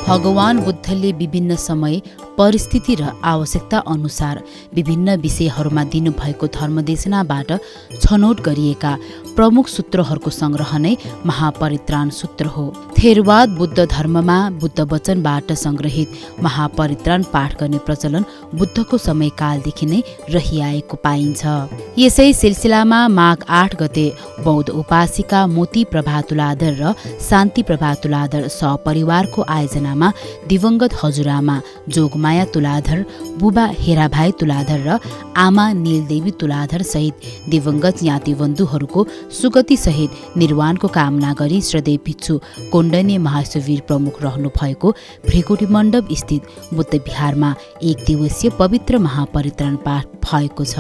भगवान बुद्धले विभिन्न समय, परिस्थिति र आवश्यकता अनुसार विभिन्न विषयहरूमा दिनुभएको धर्मदेशनाबाट छनौट गरिएका प्रमुख सूत्रहरूको सङ्ग्रह नै महापरित्राण सूत्र हो। थेरवाद बुद्ध धर्ममा बुद्ध वचनबाट सङ्ग्रहित महापरित्राण पाठ गर्ने प्रचलन बुद्धको समयकालदेखि नै रहिआएको पाइन्छ। यसै सिलसिलामा माघ 8 गते बौद्ध उपासिका मोती प्रभा तुलाधर र शान्ति प्रभा तुलाधर सहपरिवारको आयोजनामा दिवंगत हजुरआमा जोगमाया तुलाधर, बुबा हेराभाइ तुलाधर र आमा नीलदेवी तुलाधर सहित दिवंगत ज्ञातिबन्धुहरूको सुगति सहित निर्वाणको कामना गरी श्रद्धेय भिक्षु कोण्डन्य महाशिववीर प्रमुख रहनु भएको भृकुटी मण्डप स्थित बुद्ध विहारमा 1 दिवसीय पवित्र महापरित्राण पाठ भएको छ।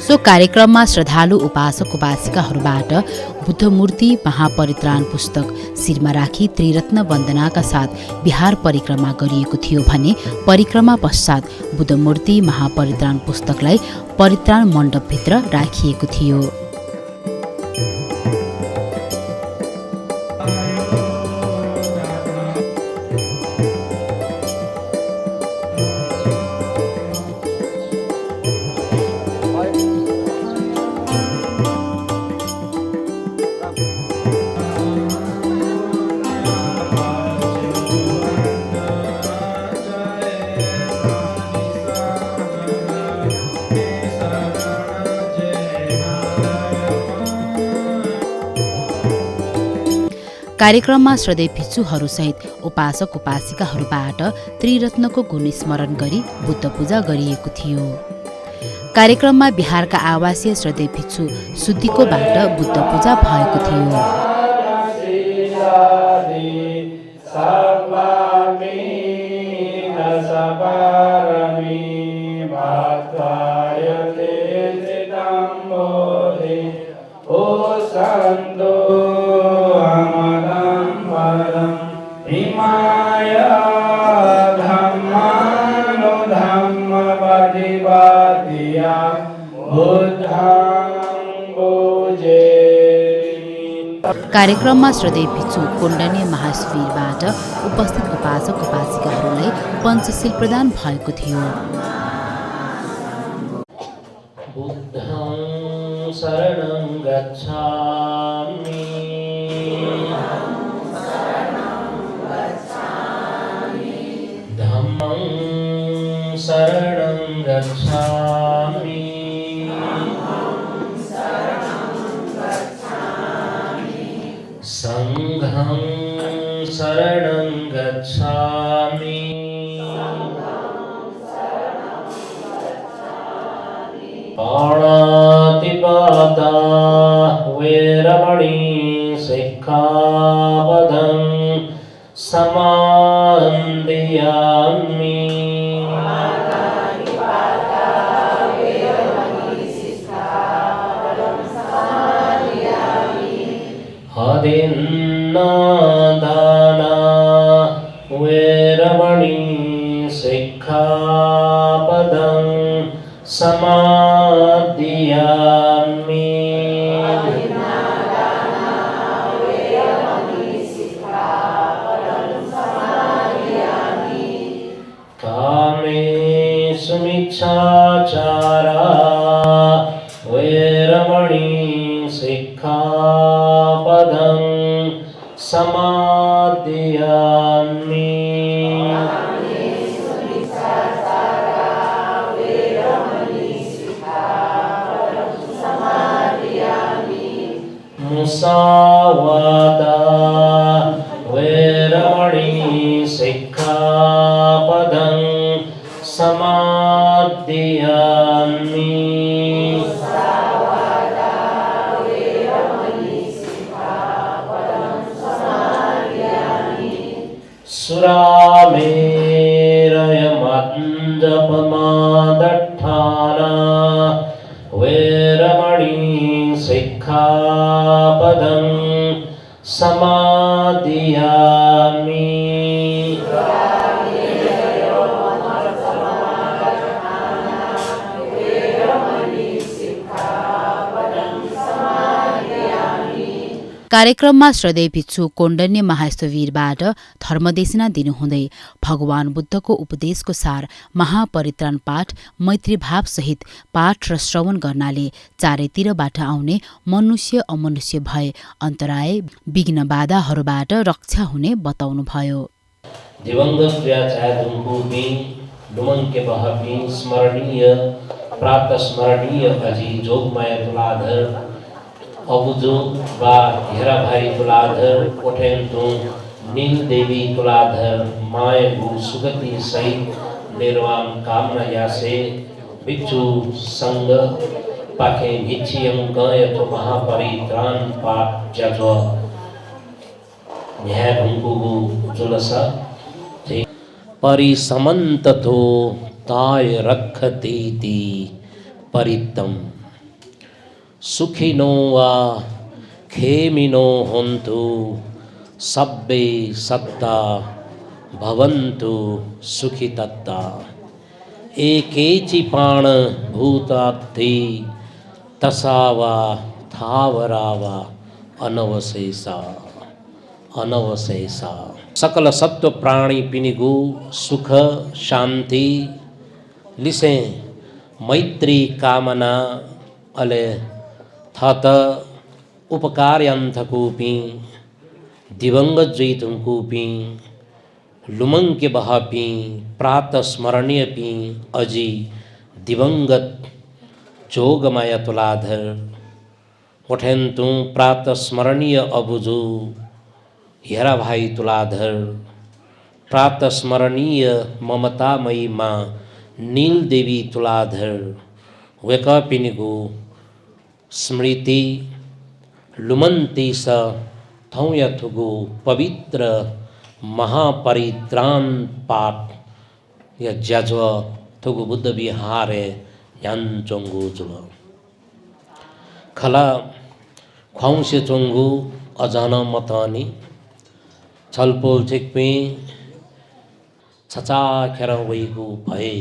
सो कार्यक्रममा श्रद्धालु उपासक उपासिकाहरूबाट बुद्धमूर्ति महापरित्राण पुस्तक शिरमा राखी त्रिरत्न वन्दनाका साथ विहार परिक्रमा गरिएको थियो भने परिक्रमा पश्चात बुद्धमूर्ति महापरित्राण पुस्तकलाई परित्राण मण्डपभित्र राखिएको थियो। कार्यक्रममा श्रद्धेय भिक्षुहरूसहित उपासक उपासिकाहरूबाट त्रिरत्नको गुण स्मरण गरी बुद्ध पूजा गरिएको थियो। कार्यक्रममा बिहारका आवासीय श्रद्धेय भिक्षु सुद्धिकोबाट बुद्ध पूजा भएको थियो। कार्यक्रममा श्रद्धेय भिक्षु कोण्डन्य महाशिववीरबाट उपस्थित उपासक उपासिकाहरूलाई पञ्चशील प्रदान भएको थियो। बुद्धं शरणं गच्छामि धम्मं शरणं गच्छामि संघं शरणं गच्छामि पाणातिपाता वैरमणि सिक्खापदं समादयामि हदिन्नादाना वैरमणि सिक्खापदं समादयामि कामेषु मिच्छाचारा वैरमणि सिक्खापदं समादयामि मुसावादा वैरमणि सिक्खापदं समादियामि सुरामेरयमद्यपमादट्ठाना वैरमणि सिक्खापदं समादियामि कार्यक्रममा श्रद्धेय भिक्षु कौण्डन्य महास्थवीरबाट धर्मदेशना दिनुहुँदै भगवान बुद्धको उपदेशको सार महापरित्राण पाठ मैत्रीभावसहित पाठ र श्रवण गर्नाले चारैतिरबाट आउने मनुष्य अमनुष्य भए अन्तराय विघ्न बाधाहरूबाट रक्षा हुने बताउनुभयो। दिवंगत व्याचार्यको लुमंके बहपी स्मरणीय प्राप्त स्मरणीय अजी जोगमाया तुलाधर अबुजो बा हेराभारी तुलाधर कोठेन्तु नील देवी तुलाधर मायगु सुगति सहित निर्वाण कामना यासे भिक्षु संग पाखे भिक्षियं गयतो महापरित्राण पाठ जगो न्याय भुंकुगु जुलस परिसमन्ततो ताय रखतीति परितम सुखिनो वा खेमिनो होन्तु सब्बे सत्ता भवन्तु सुखितत्ता एकेचि प्राण भूतात्ति तसावा थावरावा अनवशेषा अनवशेषा सकल सत्व प्राणी पिनिगु सुख शांति लिसे मैत्री कामना अले थत उपकार्यंथकूपी दिवंगत जैतुमकूपी लुमंग के बहापी प्रातः स्मरणीय पी अजी दिवंगत जोगमाया तुलाधर उठेन्तु प्रातः स्मरणीय अबुजु हेरा भाई तुलाधर प्रातः स्मरणीय ममतामयी माँ नील देवी तुलाधर वेकपिनिगु स्मृति लुमंती स थौयथुगु पवित्र महापरित्राण पाठ या जज्व थुगु बुद्ध विहारे यानचोंगु जुल खला ख्वाउसे चोंगु अजान मतनी छलपोल ठिक्पी छचा खेर वैगु भए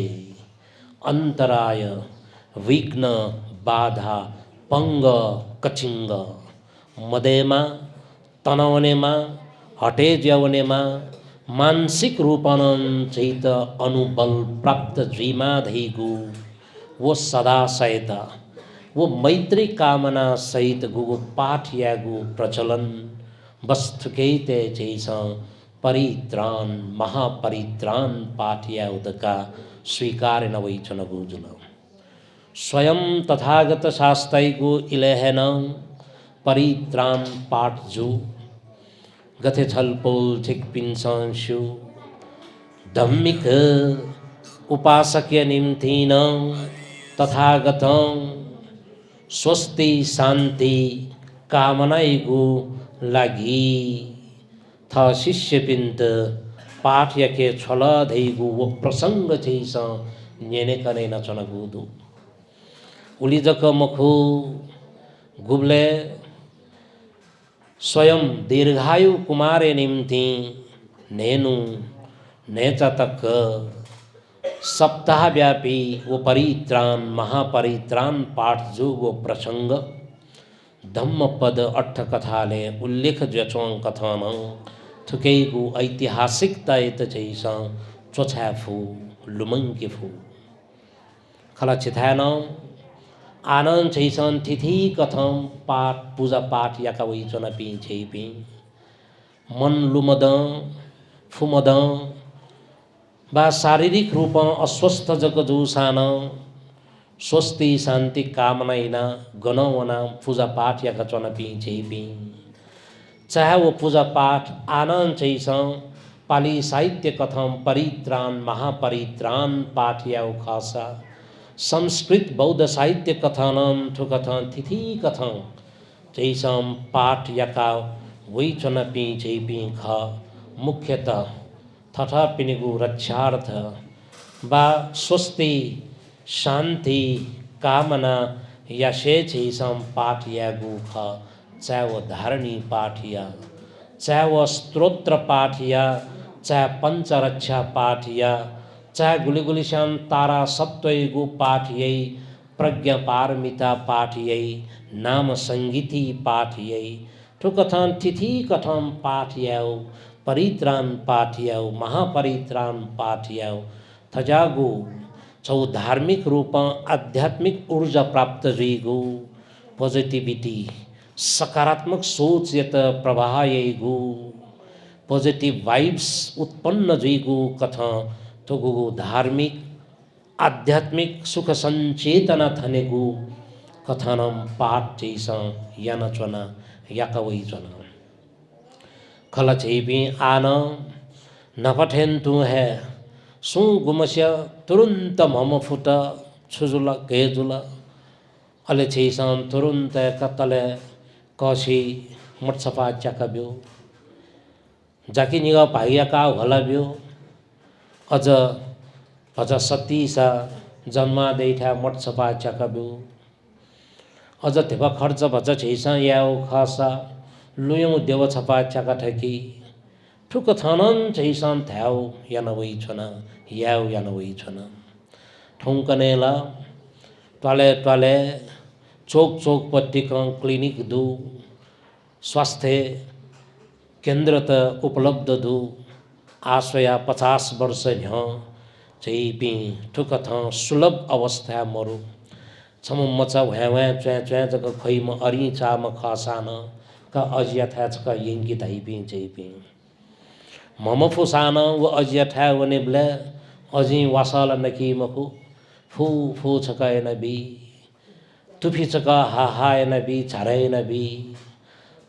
अंतराय विघ्न बाधा पंग कचिंग मदेमा तनावनेमा हटे ज्यावनेमा मानसिक रूपानं चैत अनुबल प्राप्त जीमा धैगु वो सदा सहित वो मैत्री कामना सहित गुगु पाठ यागु प्रचलन वस्तुकैते चैस परित्राण महापरित्राण पाठ या उदका स्वीकार नवैचन गुजुल स्वयं तथागत शास्त्रैगु इलेहन परित्राण पाठ जु गथे छलपोल ठिक पिन्संशु धम्मिक उपासक्य निम्थिन तथागत स्वस्ति शान्ति कामनाइगु लागि थ शिष्य पिन्त पाठ यके छल धैगु वो प्रसंग छैस नेने कने नचन गुदु उलिजक मखु गुब्ले स्वयं दीर्घायु कुमारे निम्ति नेनु नेचा तक सप्ताह व्यापी वो परित्राण महापरित्राण पाठ जो वो प्रसंग धम्म पद अट्ठ कथाले उल्लेख जचों कथन थुकेगु ऐतिहासिकता एत चैस चोछाफु लुमंके फु खला चिथान आनंद छैसन तिथि कथम पाठ पूजा पाठ याका वैचन पि छैपि मन लुमद फुमद बा शारीरिक रूप अस्वस्थ जग जुसान स्वस्ति शान्ति कामना गणवना पूजा पाठ या कचन पी पी चाहे वो पूजा पाठ आनंद चाहिए पाली साहित्य कथम परित्राण महापरित्राण पाठ या खासा संस्कृत बौद्ध साहित्य कथनम ठु कथन तिथि कथन चाहिए पाठ या वही चन पी ख मुख्यतः तथा पिनिगु रक्षार्थ बा स्वस्ति शांति कामना या से चाहिए पाठ या गुख चाहे वो धारणी पाठ या चाहे वो स्तोत्र पाठ या चाहे पंचरक्षा पाठ या चाहे गुलिगुलिश्याम तारा सप्तयगु पाठ यही प्रज्ञा पारमिता पाठ यही नाम संगीति पाठ यही ठो कथन तिथि कथम पाठ याओ परित्राण पाठ याओ महापरित्राण पाठ याओ थजागु छौ धार्मिक रूप आध्यात्मिक ऊर्जा प्राप्त जुइगु पोजिटिभिटी सकारात्मक सोच यत प्रवाह यगु पोजिटिभ वाइब्स उत्पन्न जुइगु कथा थोगु धार्मिक आध्यात्मिक सुख संचेतना थनेगु कथनम पाठ चैसा याना चना याकवै चना खल चेपी आन नपठेन तू है सु गुमस्य तुरंत मम फुट छुजुल गेजुल अले चैसान तुरंत कतले कसी मटसपा च्याकब्यो जाकी निगा भाइया का हलाब्यो अझ अझ सतीसा जन्मा देठा मटसपा च्याकब्यो अझ थेपा खर्च भज छैसा याओ खासा लुयौं देव छपा च्याका ठकी ठुक थनन छैसान थ्याउ यान वही छना याउ यान वही छना ठौंकनेला टले टले चोक चोक पट्टिक क्लिनिक दु स्वास्थ्य केन्द्र त उपलब्ध दु आश्रया 50 वर्ष झ चाहिँ पि ठुक थ सुलभ अवस्था मरु छम मचा व्या व्या च्वा च्वा जग खैम अरि चाम खसान का अजिया था का यंगी धाइ पि चाहिँ पि मम फुसान व अजिया था वने ब्ले अजि वासल नकी मखु फू फू छका नबी तुफी छका हा हा नबी छारे नबी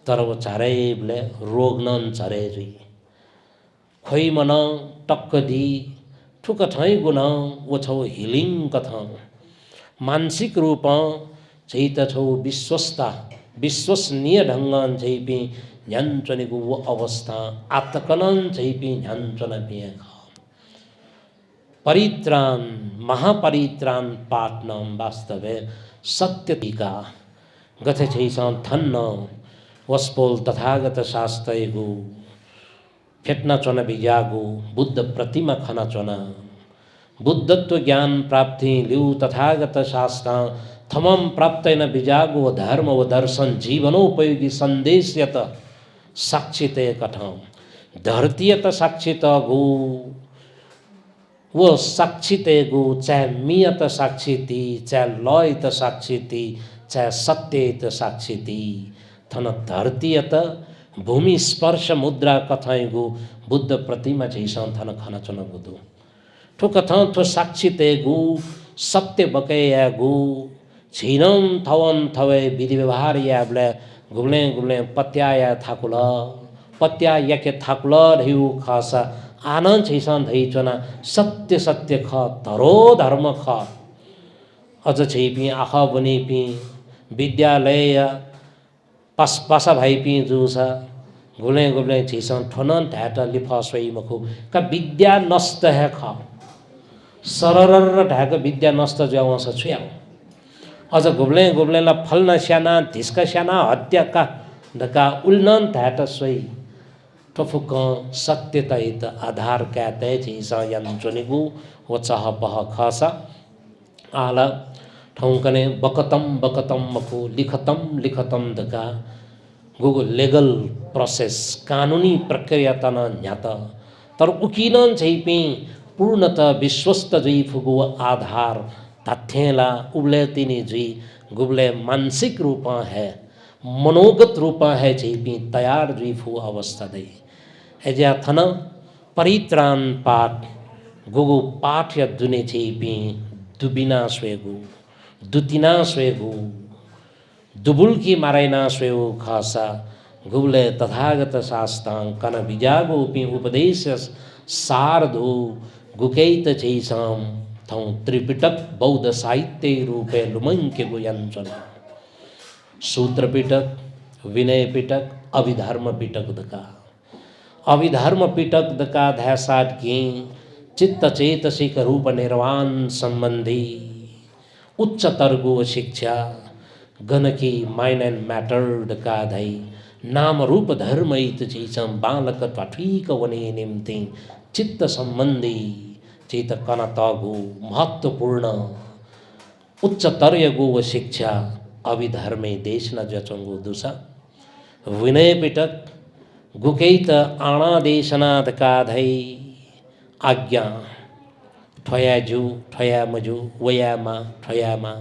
तर वो छारे ब्ले रोग नन छारे जुई खोइ मन टक्क दी ठुक ठै गुण वो छौ हिलिङ कथा मानसिक रूप चाहिँ त छौ विश्वस्ता विश्वसनीय ढङ्ग चाहिँ पि झ्यान्चनेको वो अवस्था आत्कलन चाहिँ पि झ्यान्चन पिए परित्राण महापरित्राण पाठनम वास्तवे सत्य टीका गथे छैसन थन्न वस्पोल तथागत शास्त्रगु फेट्न चन बिजागु बुद्ध प्रतिमा खना चना बुद्धत्व ज्ञान प्राप्ति लिउ तथागत शास्त्र थमम प्राप्तैन बिजागु व धर्म व दर्शन जीवनोपयोगी संदेश यत साक्षित कथम धरतीयत साक्षित गु वो साक्षित गु चाहे मियत साक्षिति चाहे लयत साक्षिति चाहे सत्यत साक्षिति थन धरतीयत भूमि स्पर्श मुद्रा कथाइगु बुद्ध प्रतिमा चाहिँ थन खन चन गुदु ठो कथा थो साक्षित गु सत्य बकैया गु छिनम थवन थवे विधि व्यवहार याबले गुब्ले गुब्ले पत्याया थाकुल पत्या याके थाकुल ढिउ खासा आनन्द छैसन धै चना सत्य सत्य ख धरो धर्म ख अझ छैपि आख बने पि विद्यालय पासा भाइ पि जुसा गुले गुले छैसन ठनन ढाट लिफा सोइ मखु का विद्या नष्ट है ख सरर ढाक विद्या नष्ट ज्याउ छ छ्या अझ गुब्ले गुब्लेला फल्न स्याना धिस्का स्याना हत्याका ढका उल्नन ढाट सोइ टफुक सत्यता हित आधार कहते चीसा यंचनिगु वचह पह खासा आला ठौंकने बकतम बकतम मखु लिखतम लिखतम दका गुगु लेगल प्रोसेस कानुनी प्रक्रिया तना न्यात तर उकिनन छैपि पूर्णतः विश्वस्त जई फुगु आधार तथ्यला उबले तिनी जी गुबले मानसिक रूप है मनोगत रूप है छैपि तैयार जी फु अवस्था दई एजा थन परित्राण पाठ गुगु पाठ या दुने छैपि दुबिना स्वेगु दुतिना स्वेगु दुबुल्की माराइना स्वेगु खासा गुबले तथागत शास्तां कन बिजागोपि उपदेश सारधो गुकैत चैसाम थौ त्रिपिटक बौद्ध साहित्य रूपे लुमंके गुयंचन सूत्र पिटक विनय पिटक अभिधर्म पिटक दका अभिधर्म पिटक दका धैसाट की चित्त चेतसिक रूप निर्वाण संबंधी उच्चतर गो शिक्षा गण की माइंड एंड मैटर दका धई नाम रूप धर्म इत चीचम बालक ठिक वने निम्ति चित्त संबंधी चेत कन तगु महत्वपूर्ण उच्चतर गो शिक्षा अभिधर्मे देश न जचंगु दुसा विनय पिटक गुकैत आना देशनाथ का धई आज्ञा ठया जू ठया मजू वया मा ठया मा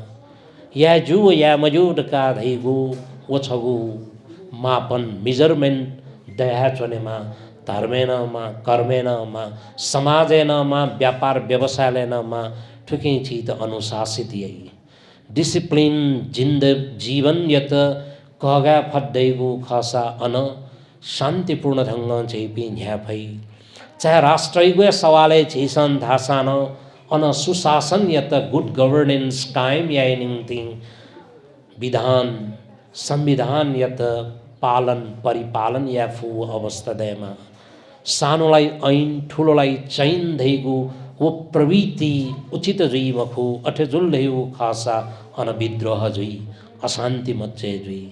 या जू या मजू का धई गु वछगु मापन मेजरमेंट दया चनेमा धर्मेनमा कर्मेनमा समाजेनमा व्यापार व्यवसायलेनमा ठुकै चित अनुशासित यही डिसिप्लिन जिन्द जीवन यत कगा फद्दैगु खसा अन शान्तिपूर्ण ढंग चैपि झ्याफै चाहे राष्ट्रैगु सवाले छैसन धासान अन सुशासन यत गुड गवर्नेंस कायम याय निम्ति विधान संविधान यत पालन परिपालन या फु अवस्था दैमा सानोलाई ऐन ठुलोलाई चैन धैगु वो प्रवृत्ति उचित जुई मखु अठेजुल ढेउ खासा अन विद्रोह जुई अशान्ति मच्चे जुई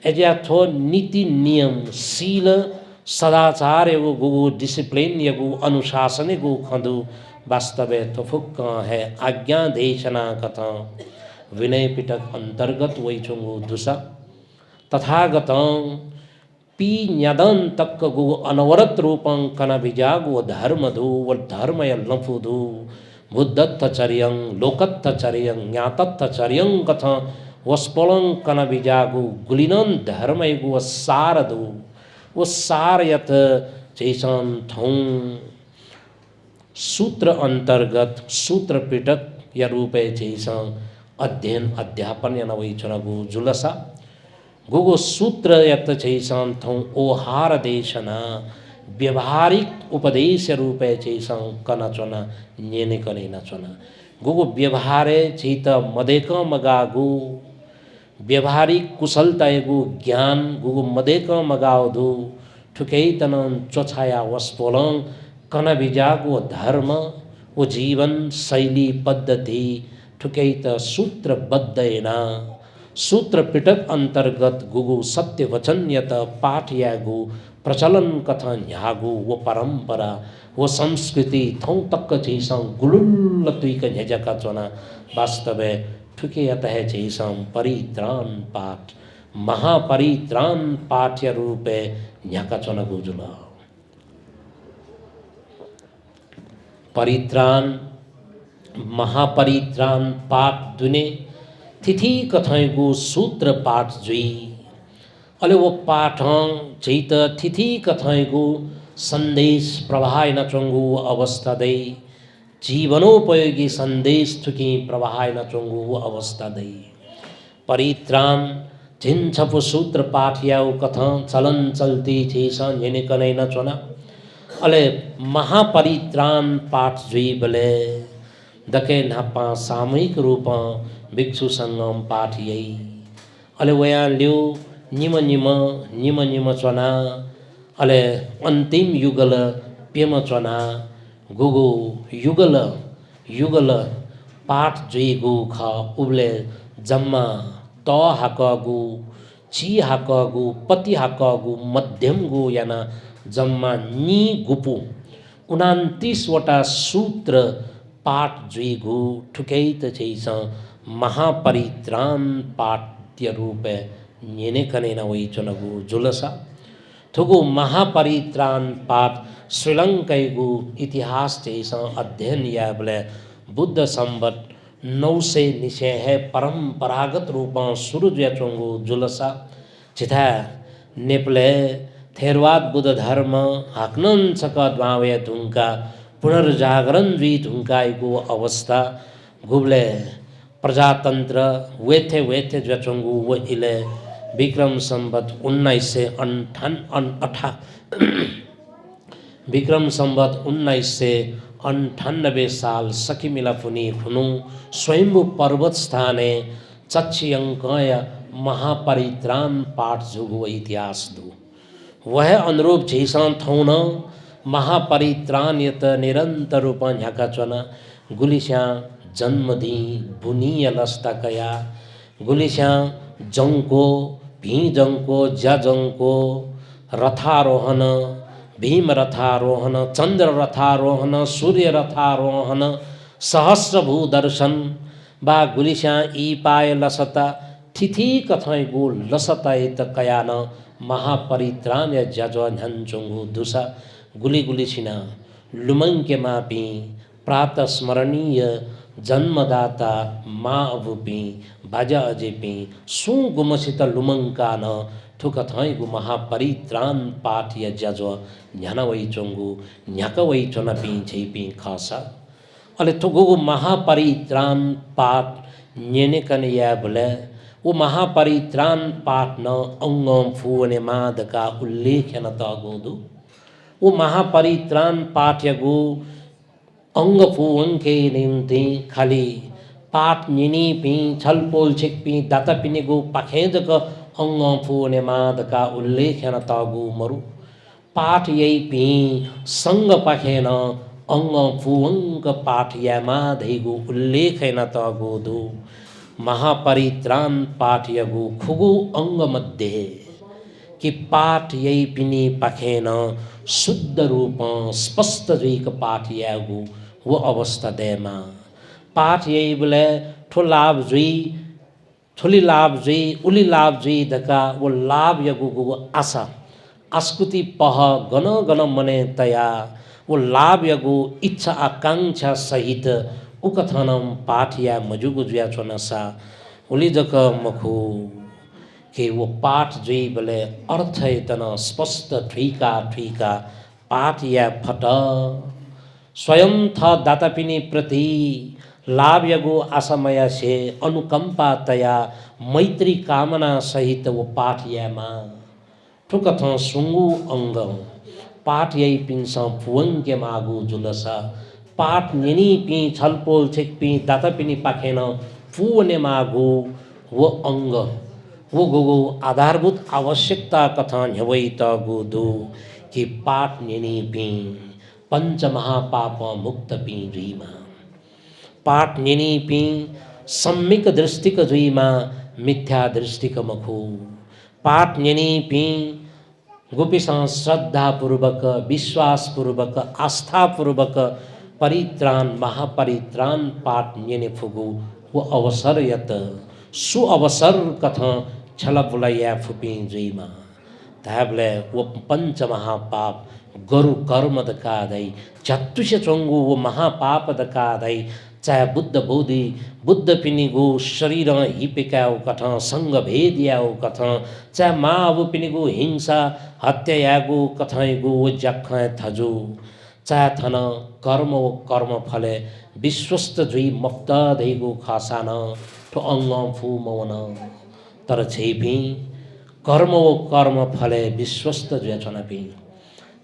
एजा थो नीति नियम शील सदाचार एगो गु डिसिप्लिन एगो अनुशासन एगो खंदु वास्तवे तो फुक है आज्ञा देशना कथा विनय पिटक अंतर्गत वही चुंगु दुसा तथागत पी न्यदन तक गु अनवरत रूपं कन बिजागु धर्म धु व धर्मय लफु धु बुद्धत्थ चर्यं लोकत्थ चर्यं ज्ञातत्थ चर्यं कथा वस्पलं कन बिजागु गुलिनन धर्मय गु सार धु वो सार यत चैसन थौं सूत्र अंतर्गत सूत्र पिटक या रूपे चैसन अध्ययन अध्यापन या नवै चुनगु जुलसा गुगो सूत्र यत चैसन थौ ओहार देशना व्यवहारिक उपदेश रूपे चैसन कन चुना नेने कने न चुना गुगो व्यवहारे चैत मदेक मगागु व्यवहारिक कुशलता एगु ज्ञान गुगु मदेक मगावधु ठुकैतन चोछाया वस्पोलं कन बिजागु धर्म वो जीवन शैली पद्धति ठुकैत सूत्रबद्धेना सूत्र पिटक अंतर्गत गुगु सत्य वचन यत पाठ यागु प्रचलन कथा न्यागु वो परंपरा वो संस्कृति थौ तक चैसं गुलुल्ल तुइक झेजका चोना वास्तवे ठुके यत है चैसं परित्राण पाठ महापरित्राण पाठ्य रूपे न्याका चोना गुजुला परित्राण महापरित्राण पाठ दुने तिथि कथैगु सूत्र पाठ जुई अले वो पाठ चैत तिथि कथैगु संदेश प्रवाह नचंगु अवस्था दे जीवनोपयोगी संदेश थुकी प्रवाह नचंगु अवस्था दे परित्राण जिन छपु सूत्र पाठ याउ कथा चलन चलती छेसन येने कनै नचना अले महापरित्राण पाठ जुई बले दके नापा सामूहिक रूप भिक्षु संगम पाठ यही अले वया ल्यू निम निम निम निम चना अले अंतिम युगल पेम चना गुगु युगल युगल पाठ जुइगु ख उबले जम्मा त हाकगु ची हाकगु पति हाकगु मध्यम गु याना जम्मा नि गुपु 29 वटा सूत्र पाठ जुइगु ठुकैत चैस महापरित्राण पाठ्य रूपे नेने कनेना वही चुनगु जुलसा थुगु महापरित्राण पाठ श्रीलंकैगु इतिहास चैस अध्ययन या बले बुद्ध संवत 900 निशे है परंपरागत रूप शुरू चुंगु जुलसा चिथा नेपले थेरवाद बुद्ध धर्म हाकनन सक द्वावय धुंका पुनर्जागरण जुई धुंकाइगु अवस्था गुबले प्रजातन्त्र वेथे ज्वाचोङ्गु वो इले विक्रम सम्वत 1998 साल सकिमिला पुनि खुनु स्वयंभू पर्वत स्थाने चक्षियंकय महापरित्राण पाठ जुगु इतिहास दु वह अनुरूप झिसन थौन महापरित्राण यत निरंतर रूप झ्याका चना गुलिस्या जन्मदि बुनिय लस्ता कया गुलिस्या जंको भी जंको जंको रथारोहण भीम रथारोहण चंद्र रथारोहण सूर्य रथारोहण सहस्रभू दर्शन बा गुलिस्या ई पाय लसता थिथि कथय गो लसता एत कयान महापरित्राण या जजो झन्चुंगु दुसा गुली गुलिसिना लुमंके मापी प्रातः स्मरणीय जन्मदाता माँ अबुपी बाजा अजेपी सु गुमसित लुमंकान ठुक थैगु महापरित्राण पाठ या जजो झ्यानवै चोंगु न्याकवै चोनपी झैपी खासा अले ठुगु महापरित्राण पाठ न्येनेकन या बले वो महापरित्राण पाठ न अंगम फुवने मादका उल्लेखन तगोदु वो महापरित्राण पाठ यगु अंग फुवंके निम्ति खाली पाठ निनी पी छलपोल छिकपी दाता पिनेगु पाखेजक अंग फुवने मादका उल्लेखन तगु मरु पाठ यही पी संग पाखेन अंग फुवंक पाठ या माधैगु उल्लेखन तगोदु महापरित्राण पाठ यगु खुगु अंग मध्य कि पाठ यही पिनी पाखेन शुद्ध रूप स्पष्ट जुईक पाठ यागु वो अवस्था देमा पाठ यही बोले ठो लाभ जुई ठुली लाभ जुई उली लाभ जुई धका वो लाभ यगु गु आशा आस्कुति पह गण गण मने तया वो लाभ यगु इच्छा आकांक्षा सहित उकथनम पाठ या मजुगु जुया चोनसा उली जक मखु कि वो पाठ जुई बोले अर्थ इतना स्पष्ट ठुइका पाठ या फट स्वयं थ दातापिनी प्रति लाभ यगु आशामया से अनुकंपा तया मैत्री कामना सहित वो पाठ यामा ठुक थ सुंगु अंग पाठ यही पिंस फुवंके मागु जुलसा पाठ निनी पी छलपोल छिकपी दातापिनी पाखेन फुवने मागु वो अंग वो गोगो आधारभूत आवश्यकता कथा न्यवै तगु दु कि पाठ निनी पी पंच महापाप मुक्त पी जुईमा पाठ निनी पी सम्यक दृष्टिक जुईमा मिथ्या दृष्टिक मखु पाठ निनी पी गोपीसा श्रद्धापूर्वक विश्वासपूर्वक आस्थापूर्वक परित्राण महापरित्राण पाठ निने फुगु वो अवसर यत सु अवसर कथा छला बुलाया फुपी जुईमा ताबले वो पंच महापाप गरु कर्म दकादै चतुष चोंगु वो महापाप दकादै चाहे बुद्ध बोधि बुद्ध पिनिगु शरीर हिपेकाउ कथा संग भेद याउ कथा चाहे माँ अब पिनिगु हिंसा हत्या यागु कथाइगु वो जख थजु चाहे थन कर्म वो कर्म फले विश्वस्त जुई मुक्त दैगु खासान ठो अंग फु मवन तर छेपी कर्म वो कर्म फले विश्वस्त जुया छनपी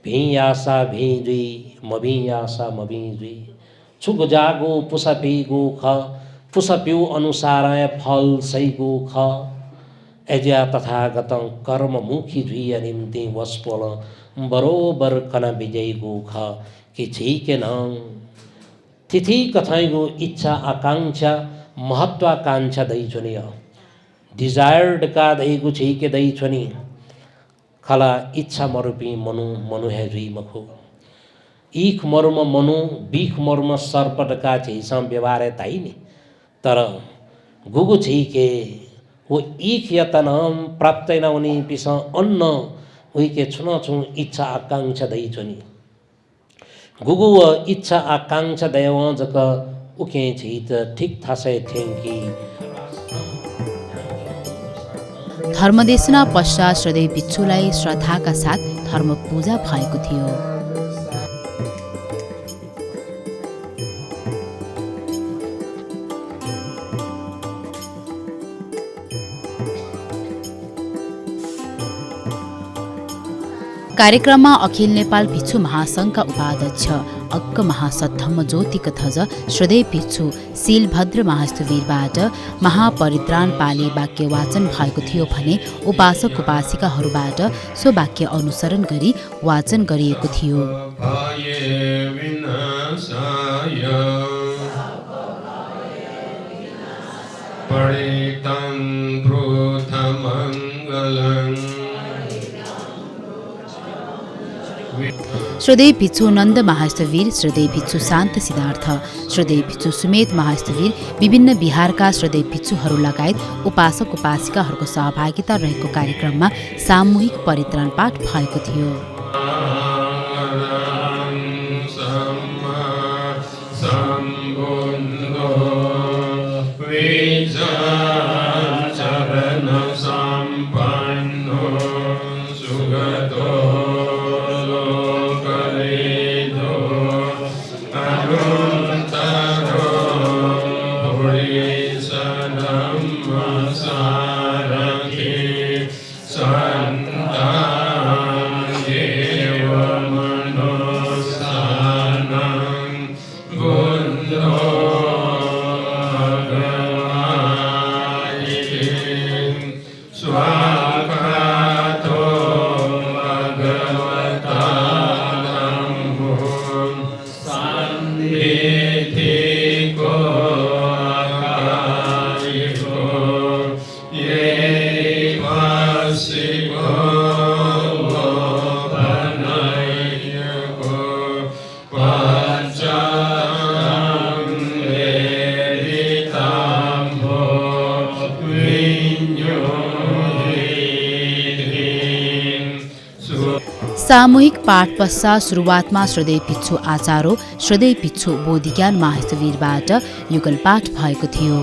भी आशा भी जुई मभी आशा मभी जुई छुग जागो पुसपीगु ख पुसप्यु अनुसार फल सैगु ख एज्या तथागत कर्म मुखी जुई निम्ति वस्पोल बरोबर कन विजय गु ख कि छिके न तिथि कथाइगु इच्छा आकांक्षा महत्वाकांक्षा दै छुनिय डिजायर्ड का दैगु छिके दै छुनी खला इच्छा मरुपी मनु मनु है जुई मखो ईख मरुम मनु बीख मरुम सर्पटका छिसम व्यवहार है ताइने तर गुगु छिके वो ईख यतनम प्राप्त न हुने पिस अन्न उइके छुन छु इच्छा आकांक्षा दै छुनी गुगु इच्छा आकांक्षा दयव जक उके छित ठीक थासै थेंकी धर्मदेशना पश्चात श्रद्धेय भिक्षुलाई श्रद्धाका साथ धर्म पूजा भएको थियो। कार्यक्रममा अखिल नेपाल भिक्षु महासङ्घका उपाध्यक्ष अक्क महासत धम्मज्योति कथज श्रद्धेय भिक्षु शीलभद्र महास्तुवीरबाट महापरित्राण पाली वाक्य वाचन भएको थियो भने उपासक उपासिकाहरूबाट सो वाक्य अनुसरण गरी वाचन गरिएको थियो। श्रद्धेय भिक्षु नन्द महास्तवीर, श्रद्धेय भिक्षु शान्त सिद्धार्थ, श्रद्धेय भिक्षु सुमेध महास्तवीर, विभिन्न बिहारका श्रद्धेय भिक्षुहरू लगायत उपासक उपासिकाहरूको सहभागिता रहेको कार्यक्रममा सामूहिक परित्राण पाठ भएको थियो। सामूहिक पाठ पश्चात सुरुवातमा श्रद्धेय भिक्षु आचार्य श्रद्धेय भिक्षु बोधिज्ञान महास्तवीरबाट युगल पाठ भएको थियो।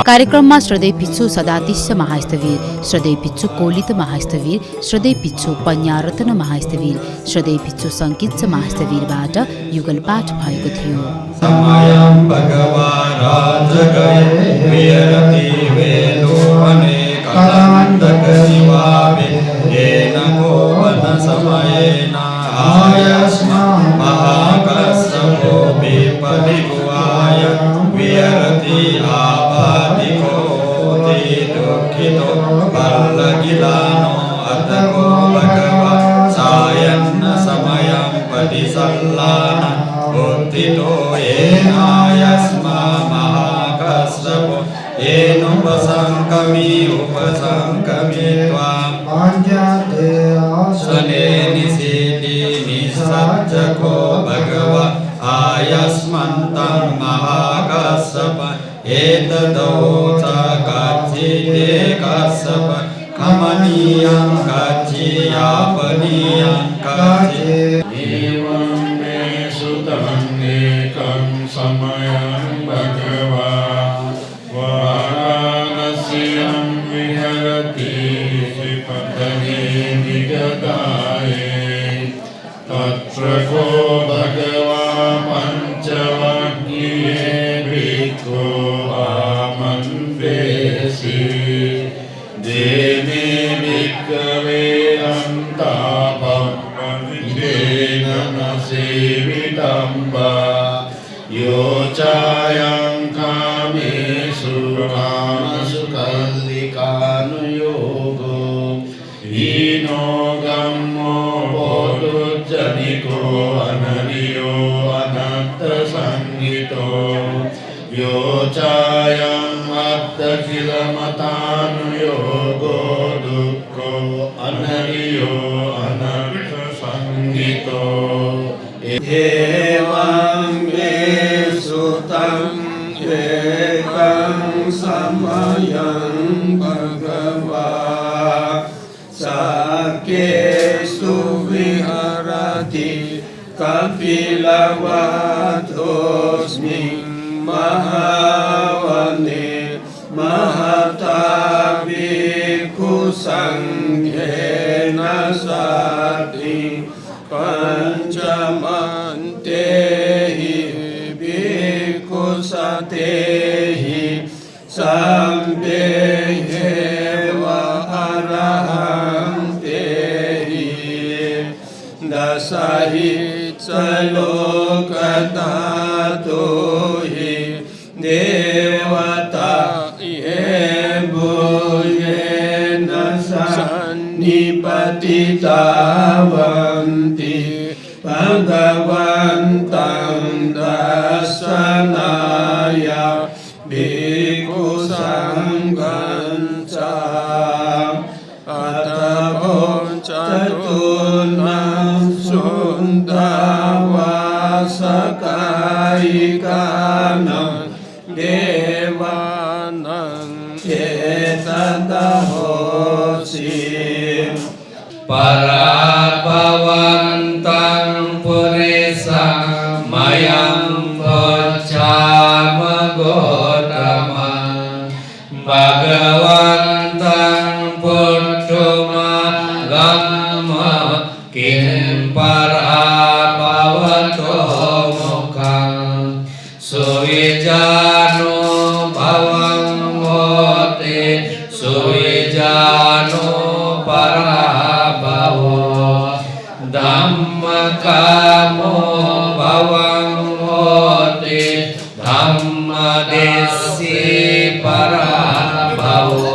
कार्यक्रममा श्रद्धेय भिक्षु सदातिश्य महास्तवीर, श्रद्धेय भिक्षु कोलित महास्तवीर, श्रद्धेय भिक्षु पन्यारत्न महास्तवीर, श्रद्धेय भिक्षु सङ्कीर्ष महास्तवीरबाट युगल पाठ भएको थियो। Sakestu viharati कपिलवधोऽस्मि महावने महता भिक्षुसङ्घेन साधि पञ्चमन्ते हि भिक्षुसते हि सम्भेहेव अरहन्ते हि दशहि च लोकधातो हि देवता ये भूयेन सन्निपतितावन्ति भगवन्तं दर्शनाय भिक्षुसङ्घं च अतभो चतुर्णं शुद्धवासकायिकानं देवानं चेतदहोसि पराभवन्तं पुरेशमयं गच्छाम गौतम भगवन्तं पुष्टुमगम किं पराभवतो मुखं सुविजानो भवं होते सुविजानो पराभवो धम्मकामो भवं होते धम्मदेशी पराभवो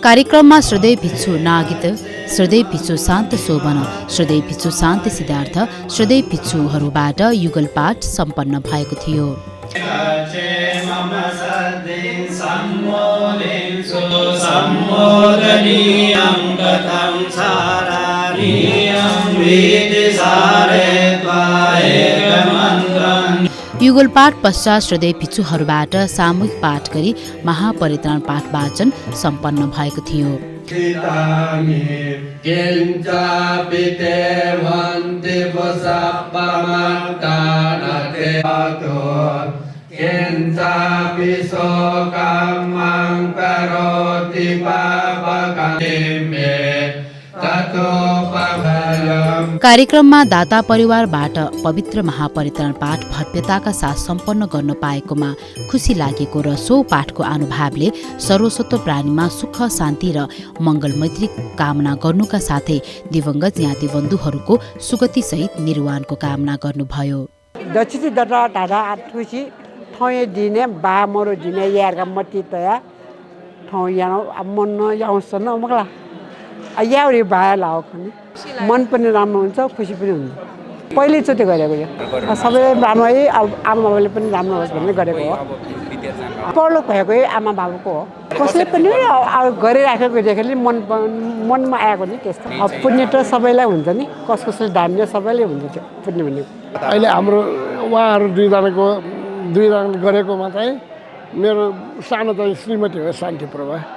कार्यक्रममा श्रद्धेय भिक्षु नागित, श्रद्धेय भिक्षु शान्त शोभन, श्रद्धेय भिक्षु शान्त सिद्धार्थ, श्रद्धेय भिक्षुहरूबाट युगल पाठ सम्पन्न भएको थियो। युगल पाठ पश्चात श्रद्धेय भिक्षुहरूबाट सामूहिक पाठ गरी महापरित्राण पाठ वाचन सम्पन्न भएको थियो। कार्यक्रममा दाता परिवारबाट पवित्र महापरित्राण पाठ भव्यताका साथ सम्पन्न गर्न पाएकोमा खुसी लागेको र सो पाठको अनुभवले सर्वस्वत प्राणीमा सुख शान्ति र मङ्गल मैत्री कामना गर्नुका साथै दिवंगत ज्ञाति बन्धुहरूको सुगति सहित निर्वाणको कामना गर्नुभयो। दक्षिण दटा ढाडा आठुसी ठौय दिने बा मरो दिने यारका मती तया ठौ यानो मन याउसन मगला याउरी भाया लाओ खने मन पनि राम्रो हुन्छ खुसी पनि हुन्छ। पहिलोचोटि गरेको यो सबैले राम्रो है आमा बाबाले पनि राम्रो होस् भन्ने गरेको हो। पढ्नु भएको आमा बाबाको हो। कसैले पनि गरिराखेको देखेर मनमा आएको नि त्यस्तो। पुण्य त सबैलाई हुन्छ नि कसले धान्य सबैले हुन्छ त्यो पुण्य भन्ने। अहिले हाम्रो उहाँहरू दुईजनाले गरेकोमा चाहिँ मेरो सानो चाहिँ श्रीमती हो शान्ति प्रभा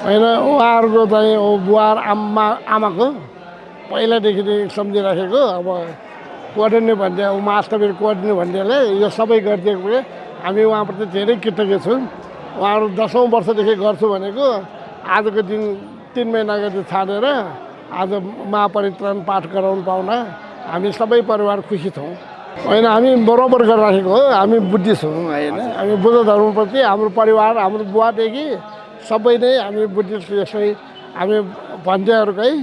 होइन। उहाँहरूको चाहिँ बुवा आमाको पहिलादेखि सम्झिराखेको अब कोर्डिने भन्दै मास्टरले कोर्डिने भन्दैले यो सबै गरिदिएको भए हामी उहाँप्रति धेरै कृतज्ञ छौँ। उहाँहरू 10औं वर्षदेखि गर्छु भनेको आजको दिन 3 महिना गरी छाडेर आज महापरित्राण पाठ गराउनु पाउन हामी सबै परिवार खुसी छौँ। होइन हामी बराबर गरिराखेको हो। हामी बुद्धिस्ट हौँ होइन। हामी बुद्ध धर्मप्रति हाम्रो परिवार हाम्रो बुवादेखि सबै नै हामी बुद्धिस्ट यसै हामी भन्जेहरूकै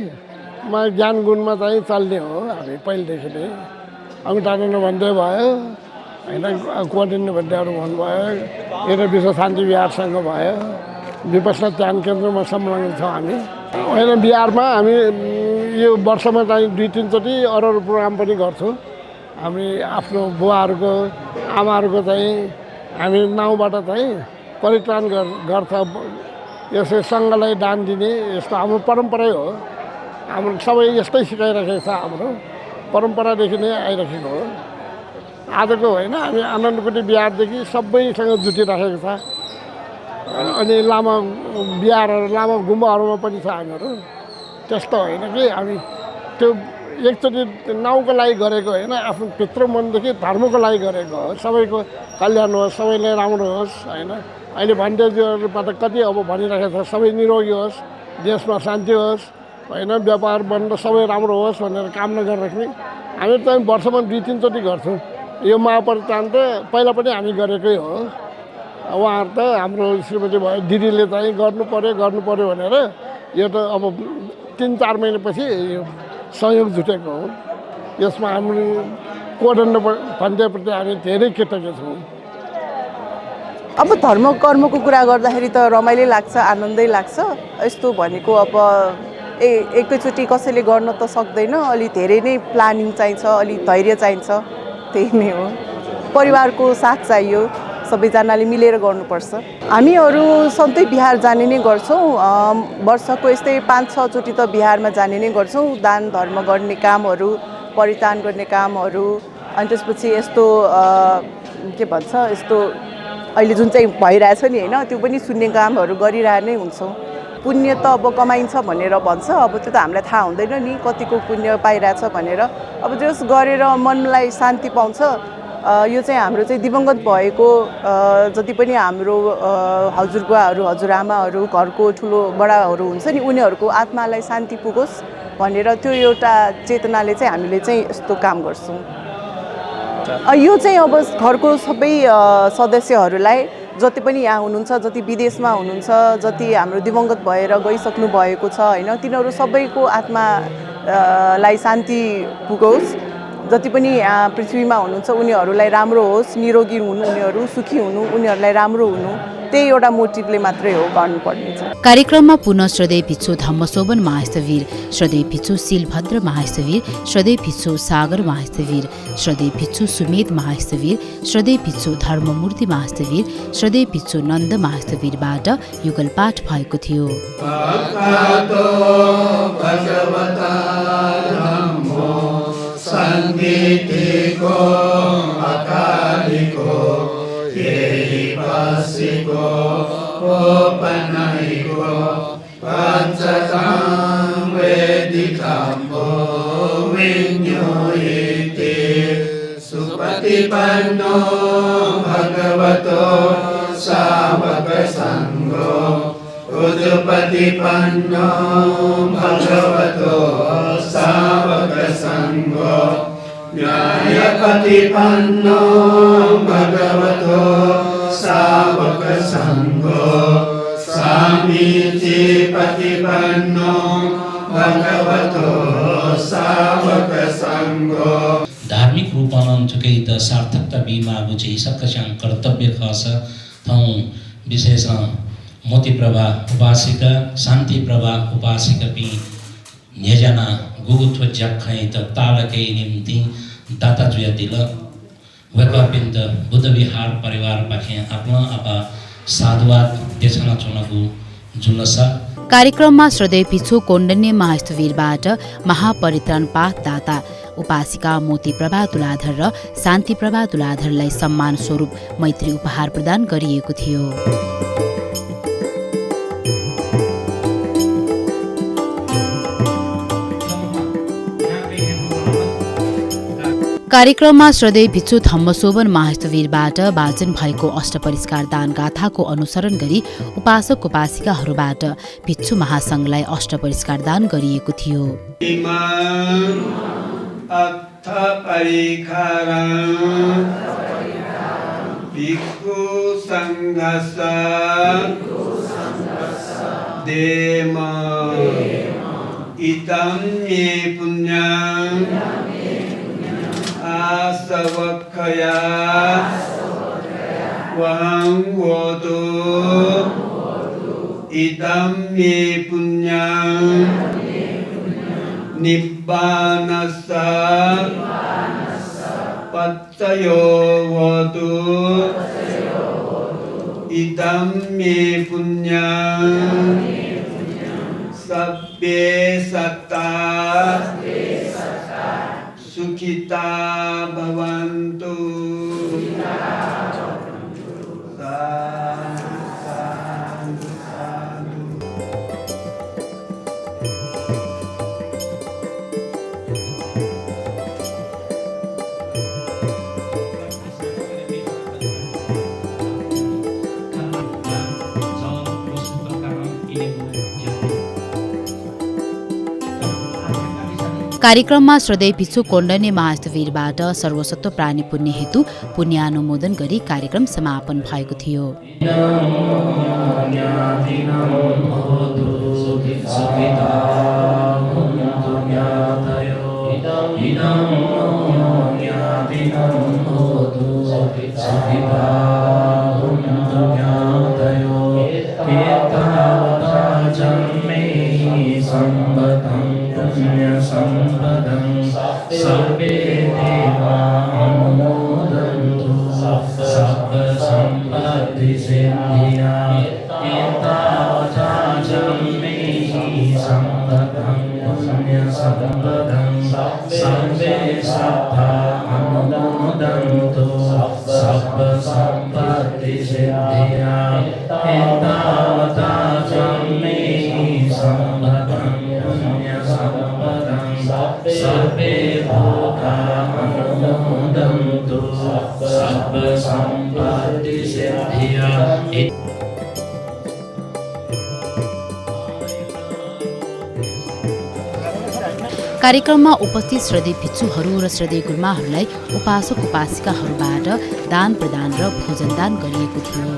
ज्ञान गुणमा चाहिँ चल्ने हो। हामी पहिलेदेखि नै अङ्गटाडन भन्दै भयो होइन। कोर्डिने भन्दैहरू भन्नुभयो यता विश्व शान्ति विहारसँग भयो विपश्यना ध्यान केन्द्रमा संलग्न छौँ हामी। होइन बिहारमा हामी यो वर्षमा चाहिँ 2-3 चोटि अरू प्रोग्राम पनि गर्छौँ। हामी आफ्नो बुवाहरूको आमाहरूको चाहिँ हामी नाउँबाट चाहिँ परित्राण गर्छ। यसै सङ्घलाई दान दिने यस्तो हाम्रो परम्परै हो। हाम्रो सबै यस्तै सिकाइराखेको छ। हाम्रो परम्परादेखि नै आइराखेको हो। आजको होइन हामी आनन्दकुटी बिहारदेखि सबैसँग जुटिराखेको छ। अनि लामा बिहारहरू लामा गुम्बाहरूमा पनि छ हामीहरू। त्यस्तो होइन कि हामी त्यो एकचोटि नाउँको लागि गरेको होइन, आफ्नो भित्र मनदेखि धर्मको लागि गरेको हो। सबैको कल्याण होस्, सबैलाई राम्रो होस् होइन। अहिले भन्देजूहरूबाट कति अब भनिरहेको छ सबै निरोगी होस्, देशमा शान्ति होस् होइन, व्यापार बन्द सबै राम्रो होस् भनेर कामना गरिराख्ने। हामी चाहिँ वर्षमा 2-3 चोटि गर्छौँ। यो महापरित्राण त पहिला पनि हामी गरेकै हो। उहाँहरू त हाम्रो श्रीमती भयो दिदीले चाहिँ गर्नु पर्यो भनेर यो त अब 3-4 महिनापछि यो सहयोग जुटेको हो। यसमा हामी कोदण्ड पञ्चायतप्रति हामी धेरै कृतज्ञ छौँ। अब धर्म कर्मको कुरा गर्दाखेरि त रमाइलो लाग्छ, आनन्दै लाग्छ। यस्तो भनेको अब एकैचोटि कसैले गर्न त सक्दैन। अलि धेरै नै प्लानिङ चाहिन्छ, अलि धैर्य चाहिन्छ। त्यही नै हो। परिवारको साथ चाहियो, सबैजनाले मिलेर गर्नुपर्छ। हामीहरू सधैँ बिहार जाने नै गर्छौँ। वर्षको यस्तै 5-6 चोटि त बिहारमा जाने नै गर्छौँ। दान धर्म गर्ने कामहरू, परित्राण गर्ने कामहरू, अनि त्यसपछि यस्तो के भन्छ यस्तो अहिले जुन चाहिँ भइरहेछ नि होइन, त्यो पनि सुन्ने कामहरू गरिरहेको नै हुन्छौँ। पुण्य त अब कमाइन्छ भनेर भन्छ। अब त्यो त हामीलाई थाहा हुँदैन नि कतिको पुण्य पाइरहेछ भनेर। अब जस गरेर मनलाई शान्ति पाउँछ। यो चाहिँ हाम्रो चाहिँ दिवंगत भएको जति पनि हाम्रो हजुरबुवाहरू, हजुरआमाहरू, घरको ठुलो बडाहरू हुन्छ नि, उनीहरूको आत्मालाई शान्ति पुगोस् भनेर त्यो एउटा चेतनाले चाहिँ हामीले चाहिँ यस्तो काम गर्छौँ। यो चाहिँ अब घरको सबै सदस्यहरूलाई जति पनि यहाँ हुनुहुन्छ, जति विदेशमा हुनुहुन्छ, जति हाम्रो दिवंगत भएर गइसक्नु भएको छ होइन, तिनीहरू सबैको आत्मालाई शान्ति पुगोस्। जति पनि यहाँ पृथ्वीमा हुनुहुन्छ उनीहरूलाई राम्रो होस्, निरोगी हुनु, उनीहरू सुखी हुनु, उनीहरूलाई राम्रो हुनु, त्यही एउटा मोटिभले मात्रै हो गर्नुपर्ने छ। कार्यक्रममा पुनः श्रद्धेय भिक्षु धम्मशोभन महास्थवीर, श्रद्धेय भिक्षु शिलभद्र महास्थवीर, श्रद्धेय भिक्षु सागर महास्थवीर, श्रद्धेय भिक्षु सुमेध महास्थवीर, श्रद्धेय भिक्षु धर्ममूर्ति महास्थवीर, श्रद्धेय भिक्षु नन्द महास्थवीरबाट युगल पाठ भएको थियो। संगीतिको अकालिको केही पासिको ओपनाइको पञ्चतां वेदिकाम्बो विन्योयेते सुपतिपन्नो भगवतो सावक संघो उजुपतिपन्नो भगवतो सावक संघो न्यायपतिपन्नो भगवतो सावक संघो सामीची पतिपन्नो भगवतो सावक संघो। धार्मिक रूपमा चुकै त सार्थकता बिमा बुझे सकस्याङ कर्तव्य खस थौ विशेष मोती प्रभा उपासिका शान्ति प्रभा उपासिका पि नेजना गुगुथो ज्याखै त तालकै निम्ति दाता जुया दिल वकपिन्त बुद्ध विहार परिवार पाखे आफ्नो आपा साधुवाद देशना चुनगु जुलसा। कार्यक्रममा श्रद्धेय भिक्षु कौण्डन्य महास्थवीरबाट महापरित्राण पाठ दाता उपासिका मोती प्रभा तुलाधर र शान्ति प्रभा तुलाधरलाई सम्मान स्वरूप मैत्री उपहार प्रदान गरिएको थियो। कार्यक्रममा श्रद्धेय भिक्षु धम्मशोभन महास्थवीरबाट वाचन भएको अष्टपरिष्कार दान गाथाको अनुसरण गरी उपासक उपासिकाहरूबाट भिक्षु महासङ्घलाई अष्टपरिष्कार दान गरिएको थियो। आसवक्खया वहं वोतु idam me punyam nibbanasa pacayo wadu idam me punyam sabbe satta sukhita bhavantu. कार्यक्रममा श्रद्धेय भिक्षु कोण्डने महास्थवीरबाट सर्वसत्व प्राणी पुण्य हेतु पुण्यानुमोदन गरी कार्यक्रम समापन भएको थियो। सर्वे देवा अनुमोदन्तु सर्व सम्पत्ति सिद्धिया एतावता जन्मेहि सम्पदं पुण्य सम्पदं सर्वे सत्ता अनुमोदन्तु सर्व सम्पत्ति सिद्धिया एतावता जन्मेहि सम्पदं पुण्य सम्पदं सर्वे भूता अनुमोदन्तु सर्व सम्पत्ति सिद्धिया। कार्यक्रममा उपस्थित श्रद्धेय भिक्षुहरू र श्रद्धेय गुरुमाहरूलाई उपासक उपासिकाहरूबाट दान प्रदान र भोजनदान गरिएको थियो।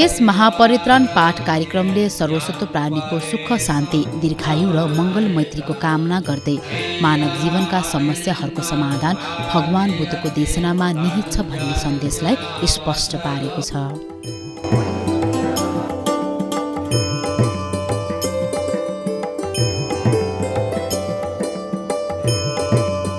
यस महापरित्राण पाठ कार्यक्रमले सर्वसत्व प्राणीको सुख शान्ति दीर्घायु र मङ्गल मैत्रीको कामना गर्दै मानव जीवनका समस्याहरूको समाधान भगवान बुद्धको देशनामा निहित छ भन्ने सन्देशलाई स्पष्ट पारेको छ।